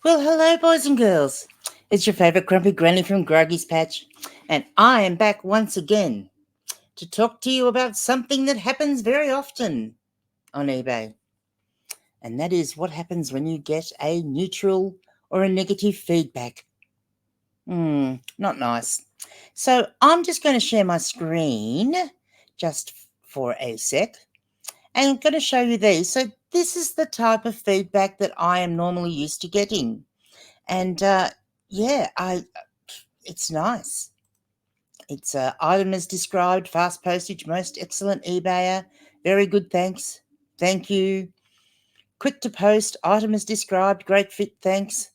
Well, hello, boys and girls. It's your favourite grumpy granny from Groggy's Patch, and I am back once again to talk to you about something that happens very often on eBay, and that is what happens when you get a neutral or a negative feedback. Not nice. So I'm just going to share my screen just for a sec, and I'm going to show you these. So this is the type of feedback that I am normally used to getting. And yeah, it's nice. It's item as described, fast postage, most excellent eBayer. Very good, thanks. Thank you. Quick to post, item as described, great fit, thanks.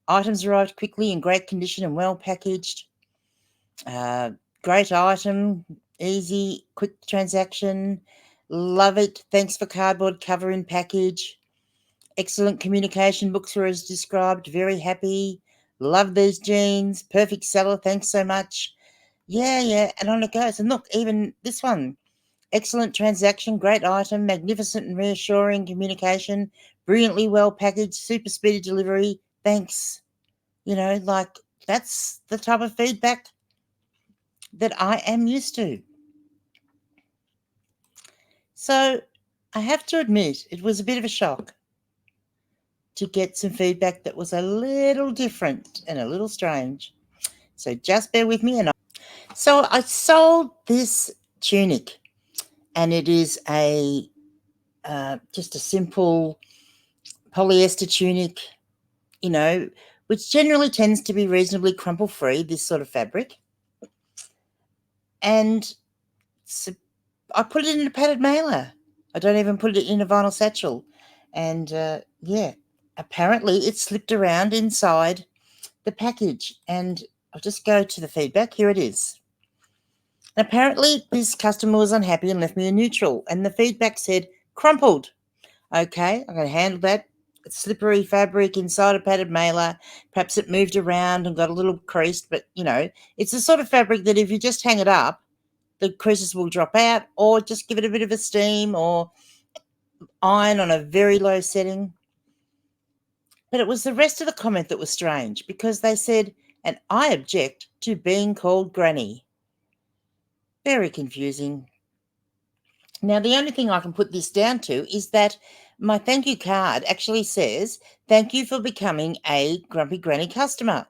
Items arrived quickly in great condition and well packaged. Great item, easy, quick transaction. Love it. Thanks for cardboard cover in package. Excellent communication, books were as described. Very happy. Love these jeans. Perfect seller. Thanks so much. Yeah. And on it goes. And look, even this one. Excellent transaction. Great item. Magnificent and reassuring communication. Brilliantly well packaged. Super speedy delivery. Thanks. That's the type of feedback that I am used to. So I have to admit, it was a bit of a shock to get some feedback that was a little different and a little strange. So just bear with me. So I sold this tunic, and it is just a simple polyester tunic, which generally tends to be reasonably crumple free, this sort of fabric. And so I put it in a padded mailer. I don't even put it in a vinyl satchel. And apparently it slipped around inside the package. And I'll just go to the feedback. Here it is. Apparently, this customer was unhappy and left me a neutral, and the feedback said, crumpled. Okay, I'm going to handle that. It's slippery fabric inside a padded mailer. Perhaps it moved around and got a little creased, but, it's the sort of fabric that if you just hang it up, the creases will drop out, or just give it a bit of a steam or iron on a very low setting. But it was the rest of the comment that was strange, because they said, and I object to being called granny. Very confusing. Now, the only thing I can put this down to is that my thank you card actually says, thank you for becoming a Grumpy Granny customer.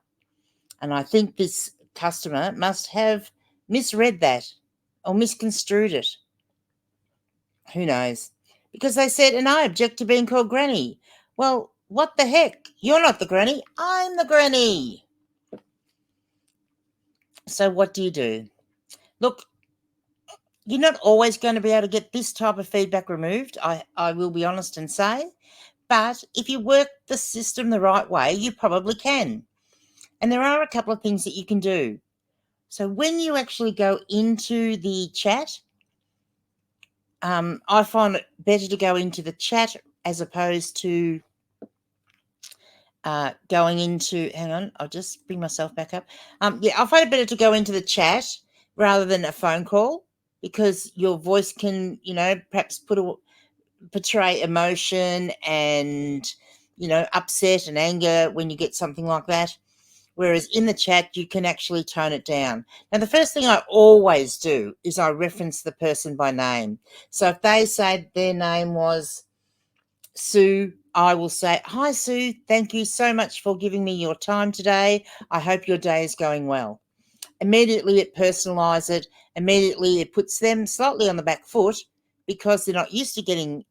And I think this customer must have misread that or misconstrued it. Who knows? Because they said, and I object to being called granny. Well, what the heck? You're not the granny. I'm the granny. So what do? Look, you're not always going to be able to get this type of feedback removed, I will be honest and say. But if you work the system the right way, you probably can. And there are a couple of things that you can do. So when you actually go into the chat, I find it better to go into the chat as opposed to going into, hang on, I'll just bring myself back up. I find it better to go into the chat rather than a phone call, because your voice can, perhaps portray emotion and, upset and anger when you get something like that. Whereas in the chat, you can actually tone it down. Now, the first thing I always do is I reference the person by name. So if they say their name was Sue, I will say, hi, Sue, thank you so much for giving me your time today. I hope your day is going well. Immediately it personalises it. Immediately it puts them slightly on the back foot, because they're not used to getting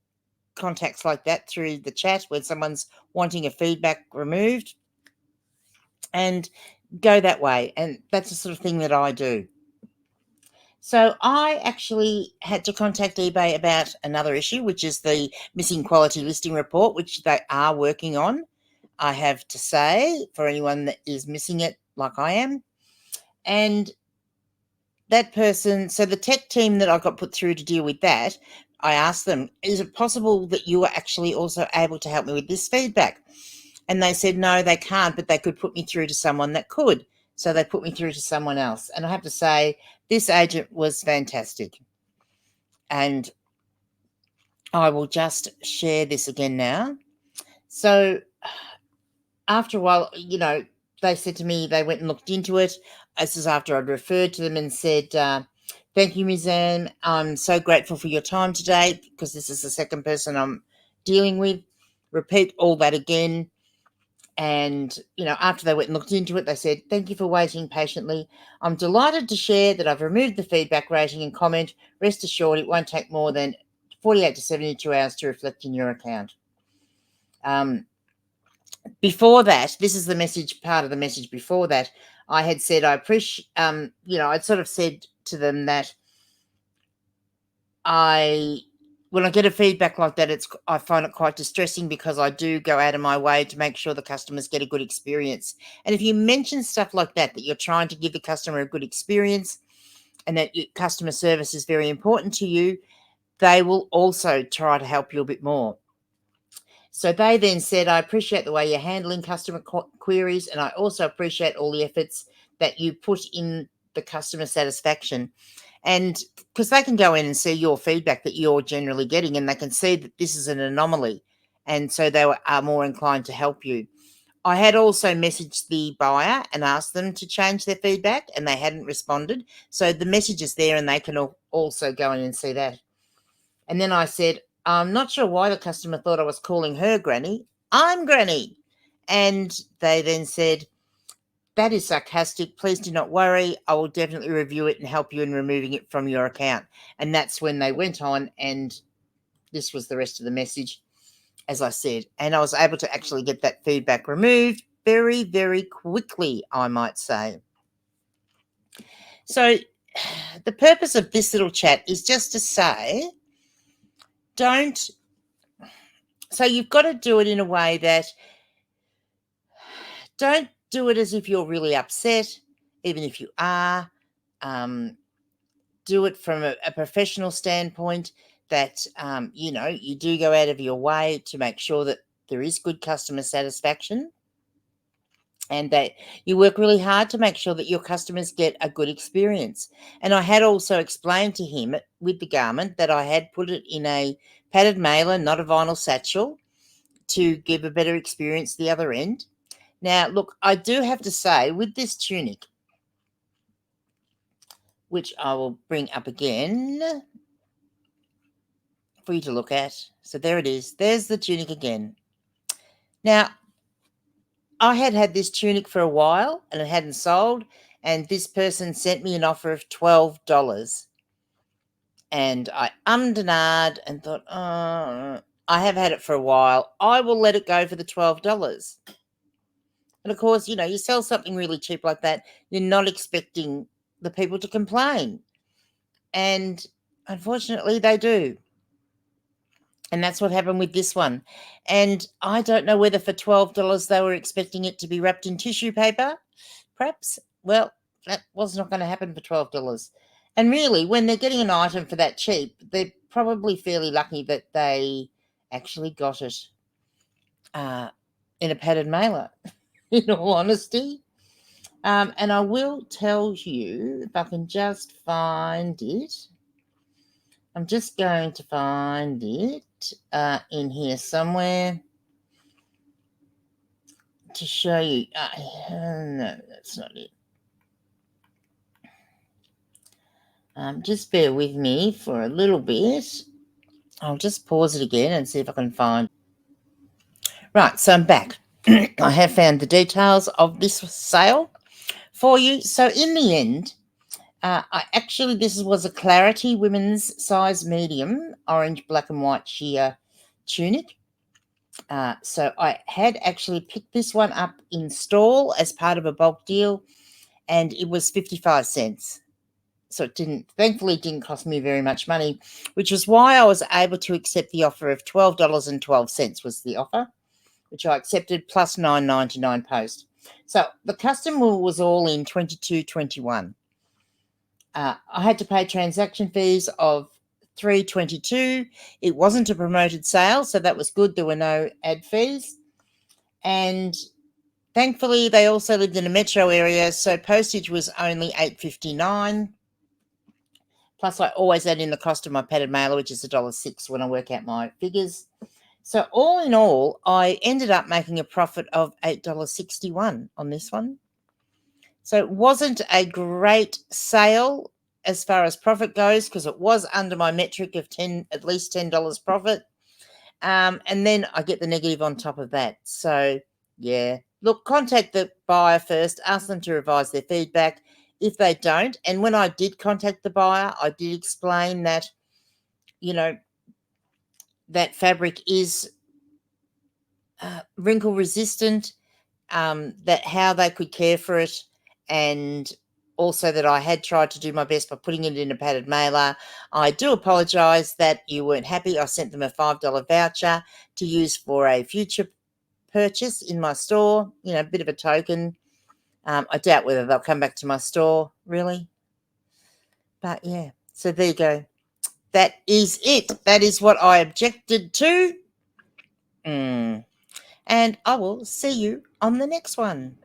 contacts like that through the chat when someone's wanting a feedback removed, and go that way. And that's the sort of thing that I do. So I actually had to contact eBay about another issue, which is the missing quality listing report, which they are working on, I have to say, for anyone that is missing it like I am. And that person, so the tech team that I got put through to deal with that, I asked them, is it possible that you are actually also able to help me with this feedback? And they said, no, they can't, but they could put me through to someone that could. So they put me through to someone else. And I have to say, this agent was fantastic. And I will just share this again now. So after a while, they said to me they went and looked into it. This is after I'd referred to them and said, thank you, Ms. Anne. I'm so grateful for your time today because this is the second person I'm dealing with. Repeat all that again. And, after they went and looked into it, they said, thank you for waiting patiently. I'm delighted to share that I've removed the feedback rating and comment. Rest assured it won't take more than 48 to 72 hours to reflect in your account. Before that, this is the message, part of the message before that, I had said I appreciate, I'd sort of said to them that when I get a feedback like that, I find it quite distressing because I do go out of my way to make sure the customers get a good experience. And if you mention stuff like that you're trying to give the customer a good experience and that customer service is very important to you, they will also try to help you a bit more. So they then said, I appreciate the way you're handling customer queries, and I also appreciate all the efforts that you put in the customer satisfaction. And because they can go in and see your feedback that you're generally getting, and they can see that this is an anomaly, and so they are more inclined to help you. I had also messaged the buyer and asked them to change their feedback, and they hadn't responded. So the message is there, and they can also go in and see that. And then I said, I'm not sure why the customer thought I was calling her Granny. I'm Granny. And they then said, that is sarcastic. Please do not worry. I will definitely review it and help you in removing it from your account. And that's when they went on, and this was the rest of the message, as I said. And I was able to actually get that feedback removed very, very quickly, I might say. So the purpose of this little chat is just to say, so you've got to do it in a way that don't do it as if you're really upset, even if you are. Do it from a professional standpoint that, you do go out of your way to make sure that there is good customer satisfaction and that you work really hard to make sure that your customers get a good experience. And I had also explained to him with the garment that I had put it in a padded mailer, not a vinyl satchel, to give a better experience the other end. Now, look, I do have to say, with this tunic, which I will bring up again for you to look at. So there it is. There's the tunic again. Now, I had this tunic for a while and it hadn't sold, and this person sent me an offer of $12. And I ummed and ahed and thought, I have had it for a while. I will let it go for the $12. And of course, you sell something really cheap like that, you're not expecting the people to complain. And unfortunately, they do. And that's what happened with this one. And I don't know whether for $12 they were expecting it to be wrapped in tissue paper, perhaps. Well, that was not going to happen for $12. And really, when they're getting an item for that cheap, they're probably fairly lucky that they actually got it in a padded mailer, in all honesty. And I will tell you, if I can just find it. I'm just going to find it in here somewhere to show you. No, that's not it. Just bear with me for a little bit. I'll just pause it again and see if I can find. Right, so I'm back. I have found the details of this sale for you. So in the end, this was a Clarity women's size medium, orange, black and white sheer tunic. So I had actually picked this one up in stall as part of a bulk deal, and it was 55 cents. So it thankfully didn't cost me very much money, which is why I was able to accept the offer of $12.12 was the offer, which I accepted plus $9.99 post. So the customer was all in $22.21. I had to pay transaction fees of $3.22. It wasn't a promoted sale, so that was good. There were no ad fees. And thankfully, they also lived in a metro area, so postage was only $8.59. Plus, I always add in the cost of my padded mailer, which is $1.06 when I work out my figures. So all in all, I ended up making a profit of $8.61 on this one. So it wasn't a great sale as far as profit goes, because it was under my metric of at least $10 profit. And then I get the negative on top of that. So yeah, look, contact the buyer first, ask them to revise their feedback. If they don't, and when I did contact the buyer, I did explain that, you know, that fabric is wrinkle resistant, that how they could care for it, and also that I had tried to do my best by putting it in a padded mailer. I do apologise that you weren't happy. I sent them a $5 voucher to use for a future purchase in my store, you know, a bit of a token. I doubt whether they'll come back to my store, really. But yeah, so there you go. That is it. That is what I objected to. And I will see you on the next one.